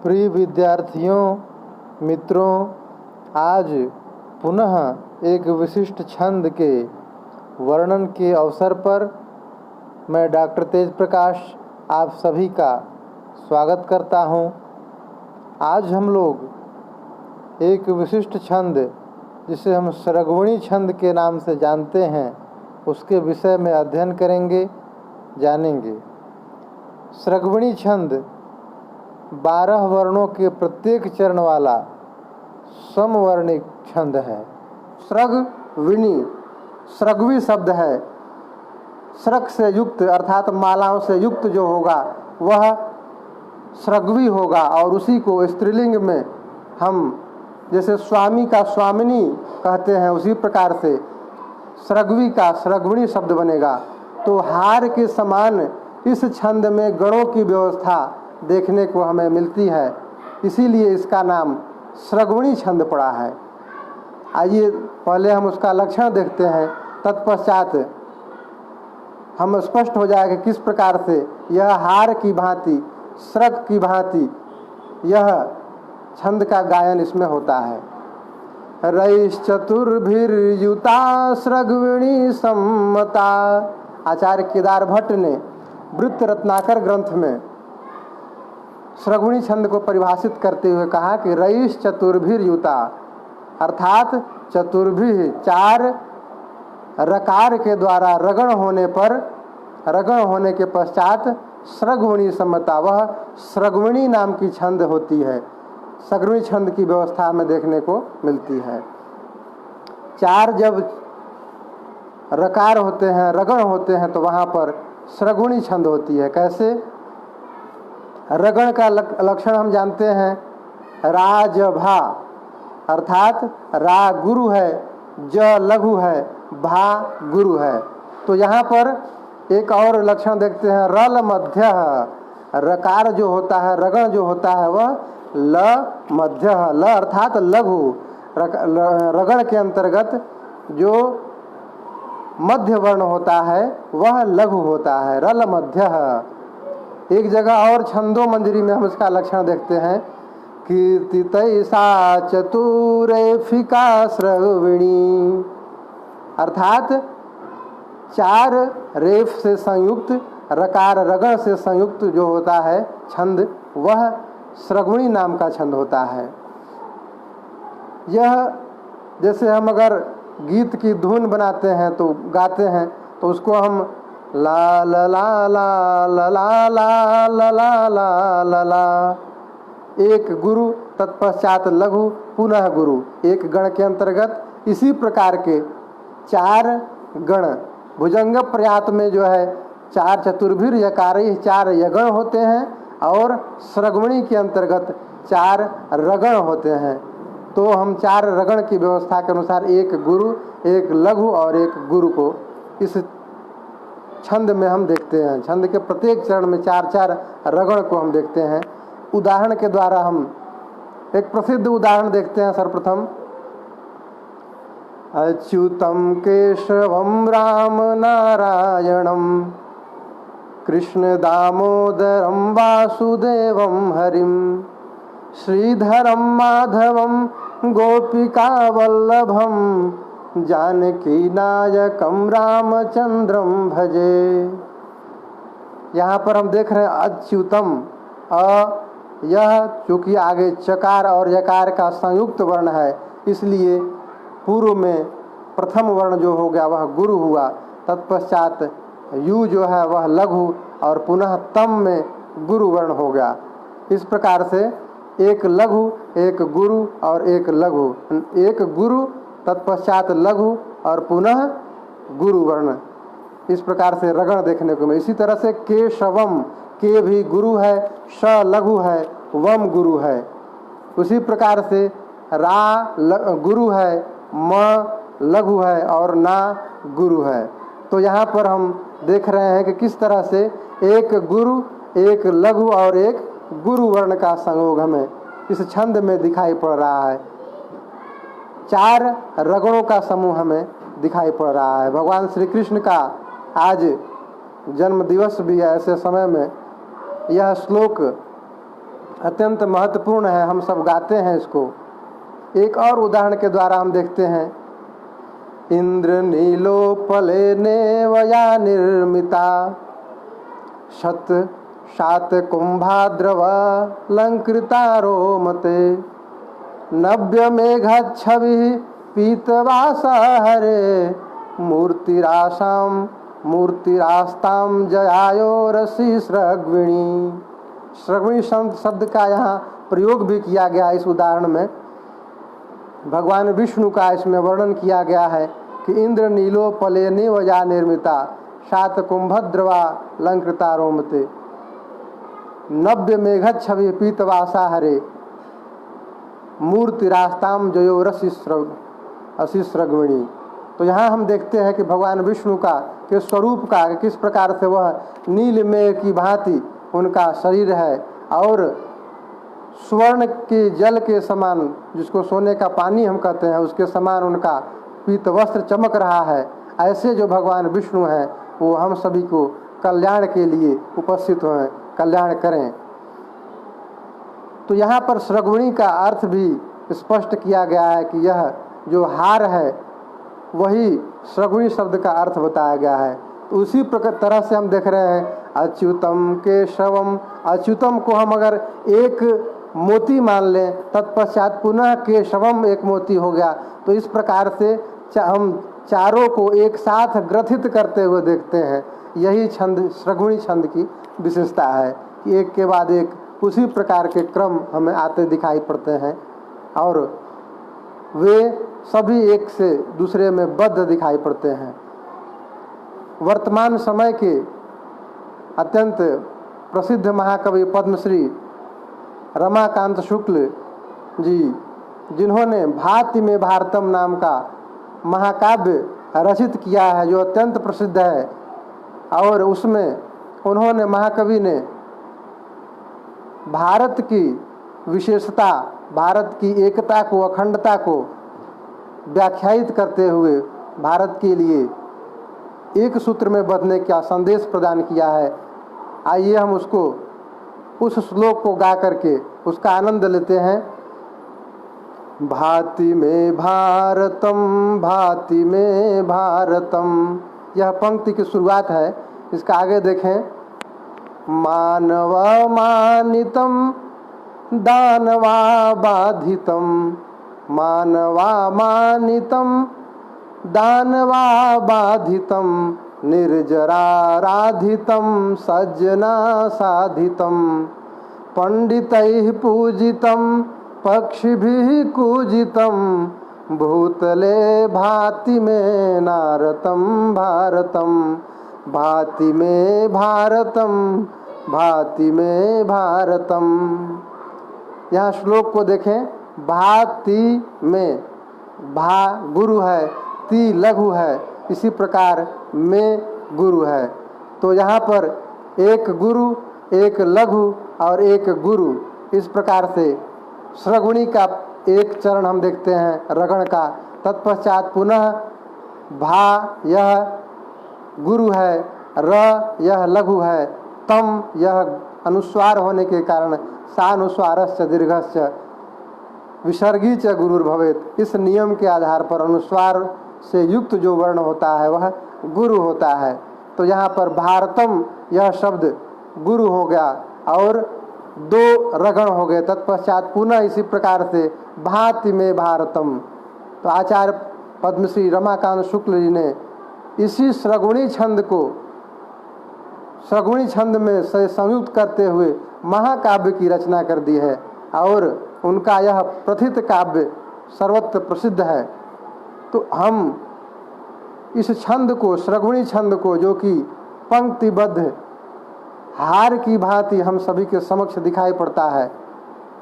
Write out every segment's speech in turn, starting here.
प्रिय विद्यार्थियों, मित्रों, आज पुनः एक विशिष्ट छंद के वर्णन के अवसर पर मैं डॉक्टर तेज प्रकाश आप सभी का स्वागत करता हूं। आज हम लोग एक विशिष्ट छंद जिसे हम सरगवणी छंद के नाम से जानते हैं उसके विषय में अध्ययन करेंगे, जानेंगे। सरगवणी छंद 12 वर्णों के प्रत्येक चरण वाला समवर्णिक छंद है। सरगविणी सरगवी शब्द है। सरग से युक्त अर्थात मालाओं से युक्त जो होगा वह सरगवी होगा, और उसी को स्त्रीलिंग में हम जैसे स्वामी का स्वामिनी कहते हैं उसी प्रकार से सरगवी का सरगवणी शब्द बनेगा। तो हार के समान इस छंद में गणों की व्यवस्था देखने को हमें मिलती है, इसीलिए इसका नाम सरगवणी छंद पड़ा है। आइए पहले हम उसका लक्षण देखते हैं, तत्पश्चात हम स्पष्ट हो जाएगा किस प्रकार से यह हार की भांति, सरग की भांति यह छंद का गायन इसमें होता है। रैश्चतुर्भिर्युता सरगविणी सम्मता। आचार्य केदार भट्ट ने वृत्त रत्नाकर ग्रंथ में सरगवणी छंद को परिभाषित करते हुए कहा कि रईस चतुर्भिर्युता, अर्थात चतुर्भि 4 रकार के द्वारा रगण होने के पश्चात सरगवणी सम्मता, वह सरगवणी नाम की छंद होती है। सरगवणी छंद की व्यवस्था में देखने को मिलती है। 4 जब रकार होते हैं, रगण होते हैं, तो वहाँ पर सरगवणी छंद होती है। कैसे? रगण का लक्षण हम जानते हैं, राजभा, अर्थात रा गुरु है, ज लघु है, भा गुरु है। तो यहाँ पर एक और लक्षण देखते हैं, रल मध्य। रकार जो होता है, रगण जो होता है वह ल मध्य, ल अर्थात लघु। रगण के अंतर्गत जो मध्य वर्ण होता है वह लघु होता है, रल मध्य। एक जगह और छंदो मंजरी में हम इसका लक्षण देखते हैं, कीर्तितैषा चतुरेफिका सरगविणी, अर्थात 4 रेफ से संयुक्त रकार रगण से संयुक्त जो होता है छंद, वह सरगवणी नाम का छंद होता है। यह जैसे हम अगर गीत की धुन बनाते हैं तो गाते हैं, तो उसको हम ला ला ला ला ला ला ला ला ला ला ला ला, एक गुरु तत्पश्चात लघु पुनः गुरु, एक गण के अंतर्गत इसी प्रकार के 4 गण। भुजंग प्रयात में जो है 4 चतुर्भिर यकारी 4 यगण होते हैं, और सरगवणी के अंतर्गत 4 रगण होते हैं। तो हम 4 रगण की व्यवस्था के अनुसार एक गुरु, एक लघु और एक गुरु को इस छंद में हम देखते हैं। छंद के प्रत्येक चरण में 4-4 रगण को हम देखते हैं। उदाहरण के द्वारा हम एक प्रसिद्ध उदाहरण देखते हैं। सर्वप्रथम, अच्युतम केशवम राम नारायणम कृष्ण दामोदरम वासुदेवम हरिम श्रीधरम माधवम गोपिका वल्लभम जानकी नायकम रामचंद्रम भजे। यहाँ पर हम देख रहे हैं अच्युतम, यह चूँकि आगे चकार और यकार का संयुक्त वर्ण है, इसलिए पूर्व में प्रथम वर्ण जो हो गया वह गुरु हुआ, तत्पश्चात यू जो है वह लघु, और पुनः तम में गुरु वर्ण हो गया। इस प्रकार से एक लघु, एक गुरु और एक लघु, एक गुरु तत्पश्चात लघु और पुनः गुरु वर्ण, इस प्रकार से रगण देखने को मिले। इसी तरह से केशवम, के भी गुरु है, श लघु है, वम गुरु है। उसी प्रकार से रा गुरु है, म लघु है और ना गुरु है। तो यहाँ पर हम देख रहे हैं कि किस तरह से एक गुरु, एक लघु और एक गुरु वर्ण का संयोग हमें इस छंद में दिखाई पड़ रहा है। 4 रगणों का समूह हमें दिखाई पड़ रहा है। भगवान श्री कृष्ण का आज जन्म दिवस भी है। ऐसे समय में यह श्लोक अत्यंत महत्वपूर्ण है, हम सब गाते हैं इसको। एक और उदाहरण के द्वारा हम देखते हैं, इंद्र नीलोपले नेवया निर्मिता शत शात कुंभाद्रवलंकृता रोमते नव्य मेघच्छवि पीतवासा हरे मूर्तिरास्ताम जयायो रसी स्रग्विणी। स्रग्विणी शब्द का यहाँ प्रयोग भी किया गया है। इस उदाहरण में भगवान विष्णु का इसमें वर्णन किया गया है कि इंद्र नीलोपले निवजा निर्मिता शात कुंभद्रवा लंकृता रोमते नव्य मेघच्छवि पीतवासा हरे मूर्तिरास्ताम जयो रसी स्रग्विणी। तो यहाँ हम देखते हैं कि भगवान विष्णु का के स्वरूप का किस प्रकार से वह नील मेघ की भांति उनका शरीर है और स्वर्ण के जल के समान, जिसको सोने का पानी हम कहते हैं, उसके समान उनका पीत वस्त्र चमक रहा है। ऐसे जो भगवान विष्णु हैं वो हम सभी को कल्याण के लिए उपस्थित हुए, कल्याण करें। तो यहाँ पर स्रग्विणी का अर्थ भी स्पष्ट किया गया है कि यह जो हार है वही स्रग्विणी शब्द का अर्थ बताया गया है। तो उसी तरह से हम देख रहे हैं अच्युतम केशवम, अच्युतम को हम अगर एक मोती मान लें, तत्पश्चात पुनः केशवम एक मोती हो गया। तो इस प्रकार से हम चारों को एक साथ ग्रथित करते हुए देखते हैं। यही छंद स्रग्विणी छंद की विशेषता है कि एक के बाद एक उसी प्रकार के क्रम हमें आते दिखाई पड़ते हैं और वे सभी एक से दूसरे में बद्ध दिखाई पड़ते हैं। वर्तमान समय के अत्यंत प्रसिद्ध महाकवि पद्मश्री रमाकांत शुक्ल जी, जिन्होंने भाति में भारतम नाम का महाकाव्य रचित किया है जो अत्यंत प्रसिद्ध है, और उसमें उन्होंने महाकवि ने भारत की विशेषता, भारत की एकता को, अखंडता को व्याख्यायित करते हुए भारत के लिए एक सूत्र में बंधने का संदेश प्रदान किया है। आइए हम उसको उस श्लोक को गा करके उसका आनंद लेते हैं। भाति में भारतम, भाति में भारतम, यह पंक्ति की शुरुआत है। इसका आगे देखें, मानव मानितम दानवा बाधितम, मानवा मानितम दानवा बाधितम निर्जराराधितम सज्जना साधितम पंडितैः पूजितम पक्षिभिः कूजितम भूतले भाति में नारतम भारतम, भाति में भारतम, भाति में भारतम। यहाँ श्लोक को देखें, भाति में भा गुरु है, ती लघु है, इसी प्रकार में गुरु है। तो यहाँ पर एक गुरु, एक लघु और एक गुरु, इस प्रकार से स्रग्विणी का एक चरण हम देखते हैं रगण का। तत्पश्चात पुनः भा यह गुरु है, र यह लघु है, तम यह अनुस्वार होने के कारण सानुस्वारश्च दीर्घश्च विसर्गी च गुरुर्भवेत्। इस नियम के आधार पर अनुस्वार से युक्त जो वर्ण होता है वह गुरु होता है। तो यहाँ पर भारतम यह शब्द गुरु हो गया और दो रगण हो गए। तत्पश्चात पुनः इसी प्रकार से भाति में भारतम। तो आचार्य पद्मश्री रमाकांत शुक्ल जी ने इसी स्रग्विणी छंद को स्रग्विणी छंद में से संयुक्त करते हुए महाकाव्य की रचना कर दी है और उनका यह प्रथित काव्य सर्वत्र प्रसिद्ध है। तो हम इस छंद को, स्रग्विणी छंद को, जो कि पंक्तिबद्ध हार की भांति हम सभी के समक्ष दिखाई पड़ता है,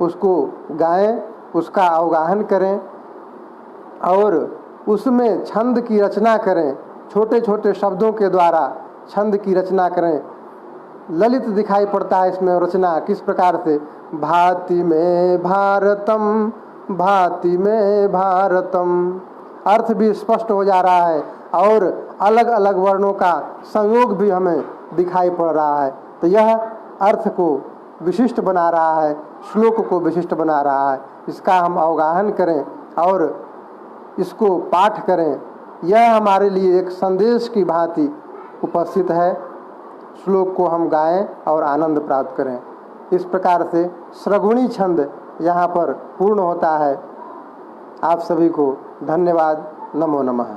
उसको गाएं, उसका अवगाहन करें और उसमें छंद की रचना करें। छोटे छोटे शब्दों के द्वारा छंद की रचना करें। ललित दिखाई पड़ता है इसमें रचना किस प्रकार से, भाति में भारतम, भाति में भारतम, अर्थ भी स्पष्ट हो जा रहा है और अलग अलग वर्णों का संयोग भी हमें दिखाई पड़ रहा है। तो यह अर्थ को विशिष्ट बना रहा है, श्लोक को विशिष्ट बना रहा है। इसका हम अवगाहन करें और इसको पाठ करें, यह हमारे लिए एक संदेश की भांति उपस्थित है। श्लोक को हम गाएं और आनंद प्राप्त करें। इस प्रकार से श्रगुणी छंद यहाँ पर पूर्ण होता है। आप सभी को धन्यवाद। नमो नमः।